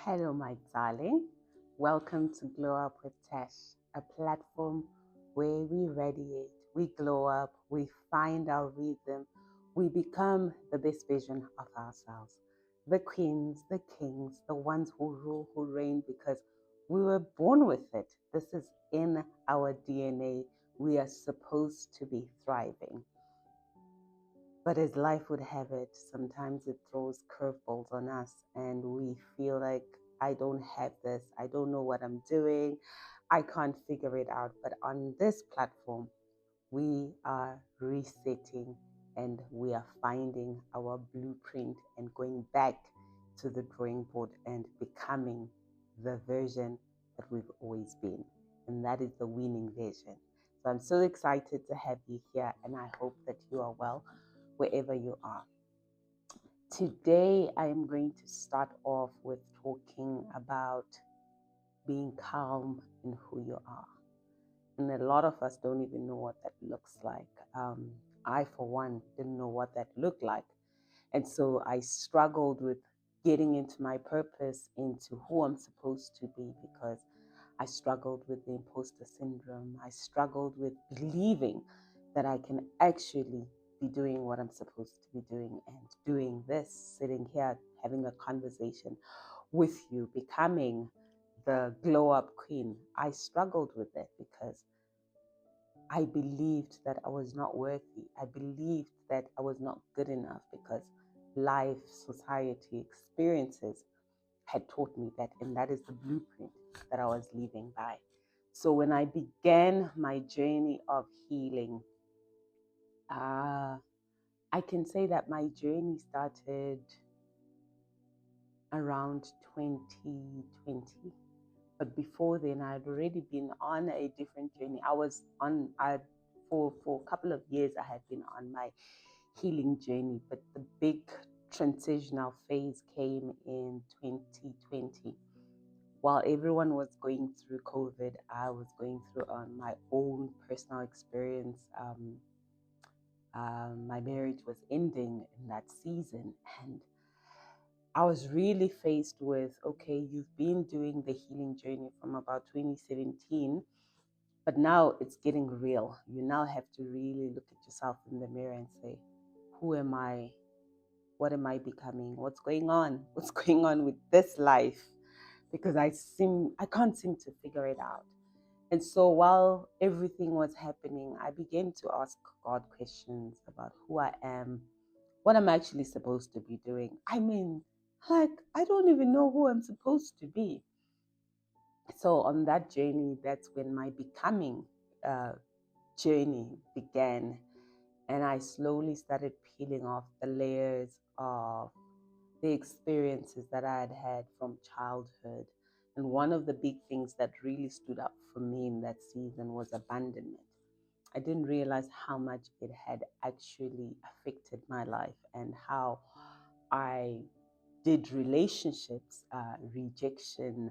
Hello, my darling. Welcome to Glow Up with Tash, a platform where we radiate, we glow up, we find our rhythm, we become the best version of ourselves. The queens, the kings, the ones who rule, who reign because we were born with it. This is in our DNA. We are supposed to be thriving. But as life would have it, sometimes it throws curveballs on us and we feel like, I don't have this, I don't know what I'm doing, I can't figure it out. But on this platform, we are resetting and we are finding our blueprint and going back to the drawing board and becoming the version that we've always been. And that is the winning version. So I'm so excited to have you here, and I hope that you are well wherever you are. Today, I am going to start off with talking about being calm in who you are. And a lot of us don't even know what that looks like. I, for one, didn't know what that looked like. And so I struggled with getting into my purpose, into who I'm supposed to be, because I struggled with the imposter syndrome. I struggled with believing that I can actually be doing what I'm supposed to be doing and doing this, sitting here, having a conversation with you, becoming the glow up queen. I struggled with that because I believed that I was not worthy. I believed that I was not good enough because life, society, experiences had taught me that, and that is the blueprint that I was living by. So when I began my journey of healing, I can say that my journey started around 2020. But before then, I had already been on a different journey. For a couple of years, I had been on my healing journey. But the big transitional phase came in 2020. While everyone was going through COVID, I was going through my own personal experience. My marriage was ending in that season, and I was really faced with, okay, you've been doing the healing journey from about 2017, but now it's getting real. You now have to really look at yourself in the mirror and say, who am I? What am I becoming? What's going on? What's going on with this life? Because I can't seem to figure it out. And so while everything was happening, I began to ask God questions about who I am, what I'm actually supposed to be doing. I mean, like, I don't even know who I'm supposed to be. So on that journey, that's when my becoming uh, journey began. And I slowly started peeling off the layers of the experiences that I had had from childhood. And one of the big things that really stood up for me in that season was abandonment. I didn't realize how much it had actually affected my life and how I did relationships, rejection,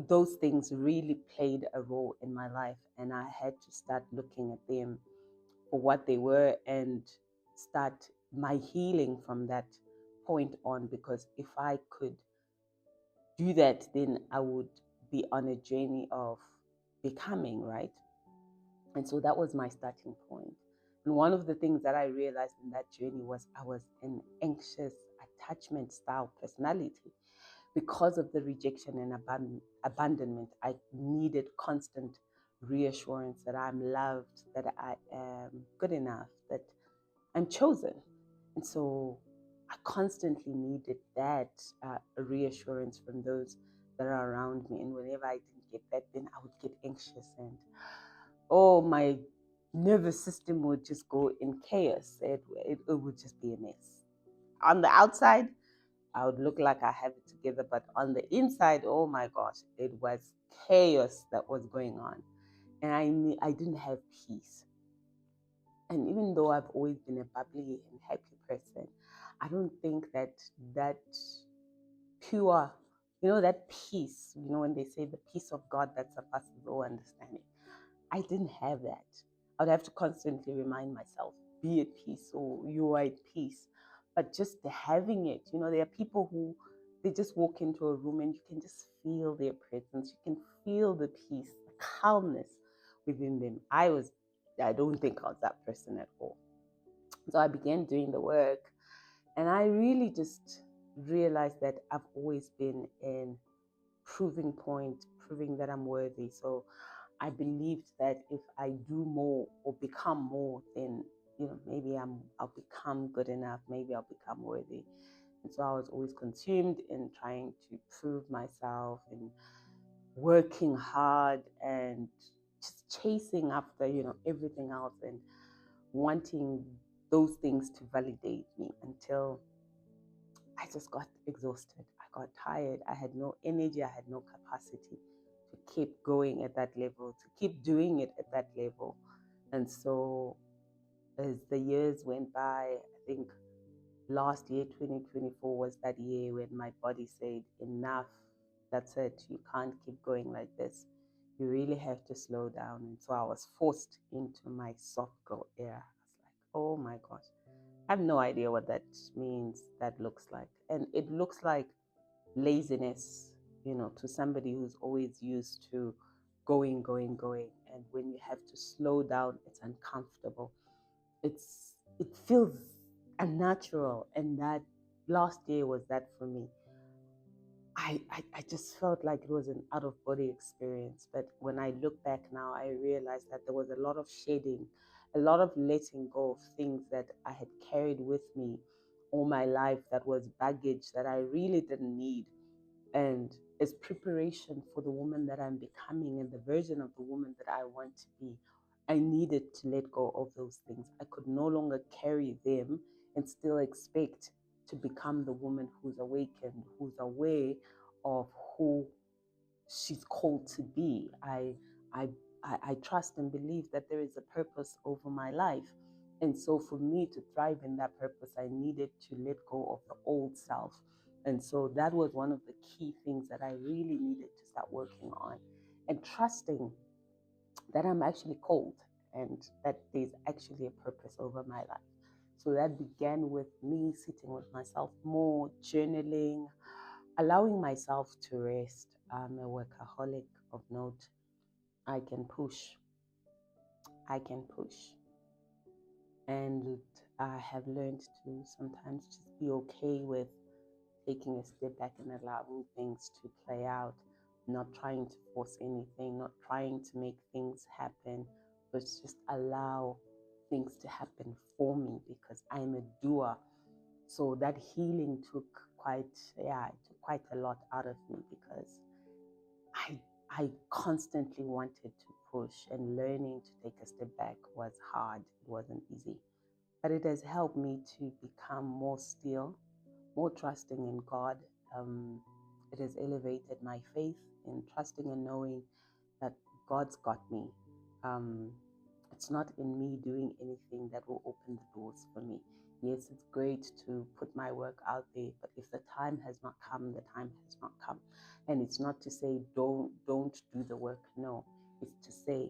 those things really played a role in my life. And I had to start looking at them for what they were and start my healing from that point on. Because if I could do that, then I would be on a journey of becoming, right? And so that was my starting point. And one of the things that I realized in that journey was I was an anxious attachment style personality. Because of the rejection and abandonment, I needed constant reassurance that I'm loved, that I am good enough, that I'm chosen. And so I constantly needed that reassurance from those that are around me. And whenever I didn't get that, then I would get anxious and, oh, my nervous system would just go in chaos. It would just be a mess. On the outside, I would look like I have it together, but on the inside, oh my gosh, it was chaos that was going on. And I didn't have peace. And even though I've always been a bubbly and happy person, I don't think that pure, that peace, when they say the peace of God that surpasses all understanding, I didn't have that. I would have to constantly remind myself, be at peace, or you are at peace. But just having it, there are people who they just walk into a room and you can just feel their presence. You can feel the peace, the calmness within them. I don't think I was that person at all. So I began doing the work, and I really just realized that I've always been in proving point, proving that I'm worthy. So I believed that if I do more or become more, then maybe I'll become good enough. Maybe I'll become worthy. And so I was always consumed in trying to prove myself and working hard and just chasing after everything else and wanting those things to validate me until I just got exhausted. I got tired. I had no energy. I had no capacity to keep going at that level, to keep doing it at that level. And so as the years went by, I think last year, 2024, was that year when my body said, enough, that's it. You can't keep going like this. You really have to slow down. And so I was forced into my soft girl era. I was like, oh my gosh. I have no idea what that means, that looks like. And it looks like laziness, to somebody who's always used to going, going, going. And when you have to slow down, it's uncomfortable. It feels unnatural. And that last year was that for me. I just felt like it was an out of body experience. But when I look back now, I realized that there was a lot of shedding, a lot of letting go of things that I had carried with me all my life that was baggage that I really didn't need. And as preparation for the woman that I'm becoming and the version of the woman that I want to be, I needed to let go of those things. I could no longer carry them and still expect to become the woman who's awakened, who's aware of who she's called to be. I, I trust and believe that there is a purpose over my life. And so for me to thrive in that purpose, I needed to let go of the old self. And so that was one of the key things that I really needed to start working on and trusting that I'm actually called and that there's actually a purpose over my life. So that began with me sitting with myself more, journaling, allowing myself to rest. I'm a workaholic of note. I can push. I can push. And I have learned to sometimes just be okay with taking a step back and allowing things to play out, not trying to force anything, not trying to make things happen, but just allow things to happen for me because I'm a doer. So that healing took it took quite a lot out of me because I I constantly wanted to push, and learning to take a step back was hard. It wasn't easy. But it has helped me to become more still, more trusting in God. It has elevated my faith in trusting and knowing that God's got me. Um, it's not in me doing anything that will open the doors for me. Yes, it's great to put my work out there, but if the time has not come, the time has not come. And it's not to say don't do the work. No, it's to say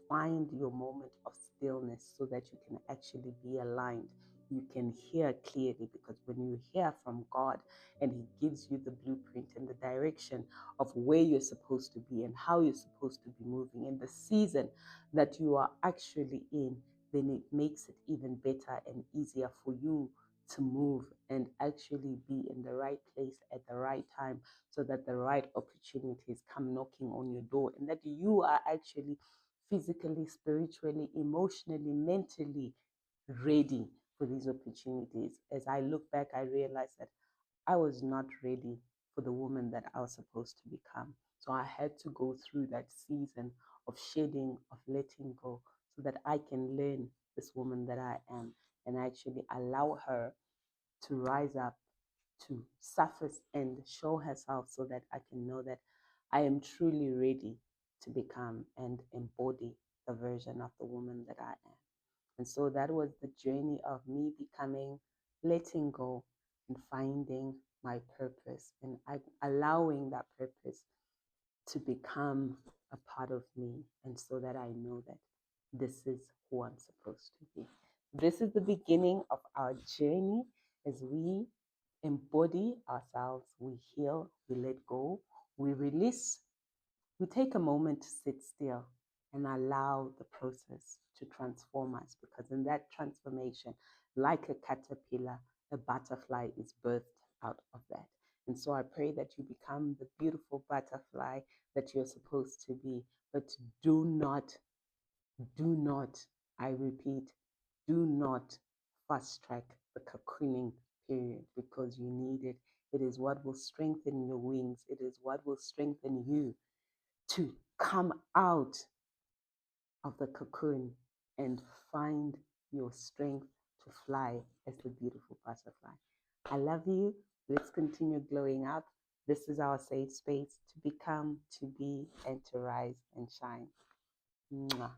find your moment of stillness so that you can actually be aligned. You can hear clearly because when you hear from God and He gives you the blueprint and the direction of where you're supposed to be and how you're supposed to be moving in the season that you are actually in, then it makes it even better and easier for you to move and actually be in the right place at the right time so that the right opportunities come knocking on your door and that you are actually physically, spiritually, emotionally, mentally ready for these opportunities. As I look back, I realized that I was not ready for the woman that I was supposed to become. So I had to go through that season of shedding, of letting go, so that I can learn this woman that I am and actually allow her to rise up, to surface and show herself so that I can know that I am truly ready to become and embody the version of the woman that I am. And so that was the journey of me becoming, letting go, and finding my purpose and allowing that purpose to become a part of me. And so that I know that this is who I'm supposed to be. This is the beginning of our journey as we embody ourselves, we heal, we let go, we release, we take a moment to sit still and allow the process to transform us, because in that transformation, like a caterpillar, a butterfly is birthed out of that. And so I pray that you become the beautiful butterfly that you're supposed to be. But do not, I repeat, do not fast track the cocooning period, because you need it. It is what will strengthen your wings. It is what will strengthen you to come out of the cocoon and find your strength to fly as the beautiful butterfly. I love you. Let's continue glowing up. This is our safe space to become, to be, and to rise and shine. Mwah.